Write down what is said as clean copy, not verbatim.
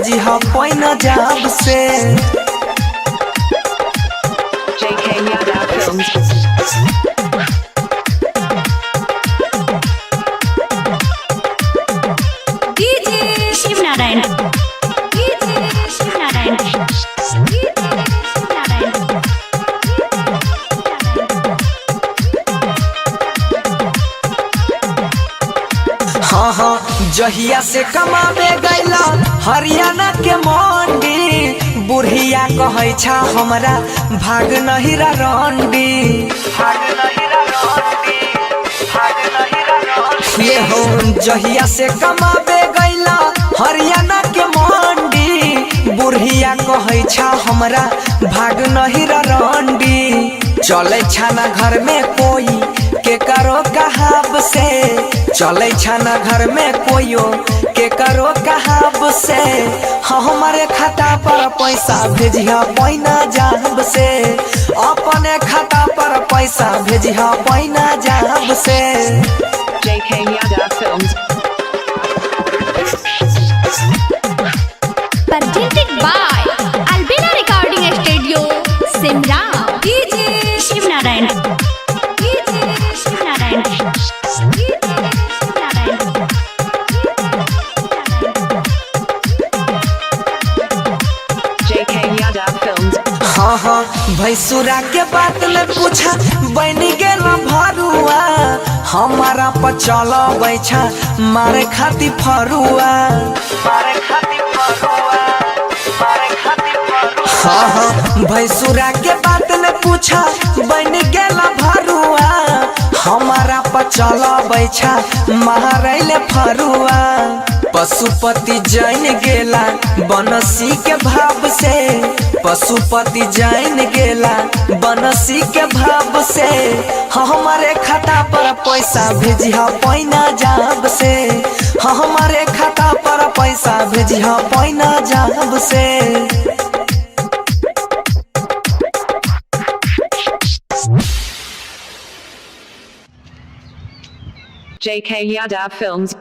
भेजी हा पैना जाब से। JK Yadav Films. DJ Shivnarayan, DJ Shivnarayan, DJ Shivnarayan. हाँ हाँ जहिया से कमावे गैला हरियाणा के मंडी, बुढ़िया कहे छा हमरा भाग नहीं रंडी। ये हो जहिया से कमावे गैला हरियाणा के मंडी, बुढ़िया कहे छा हमरा भाग नहीं रंडी। चले छाना घर में कोई के करो कहाब से, चले छाना घर में कोई के करो कहाब से। हाँ हमारे खाता पर पैसा भेजिया पैना जाब से, अपने खाता पर पैसा भेजिया पैना जाब से। JK Yadav Films. Presented by Albina Recording Studio, Simra। DJ Shivnarayan, DJ Shivnarayan, DJ Shivnarayan. JK Yadav Films. हाँ हाँ भैंसुरा के बात न पूछा बनी गेल भरुआ, हमारा पचल बैठा मारे खाती फरुआ। हाँ हाँ भैंसुरा के बात न पूछा बनी गेल भरुआ, हमारा पचल बैठा मारे फरुआ। पशुपति जान गेला बनसी के भाव से, पशुपति जान गेला बनसी के भाव से। हमारे खाता पर पैसा भेजिया पैना जाब से, हमारे खाता पर पैसा भेजिया पैना जाब से। JK Yadav Films.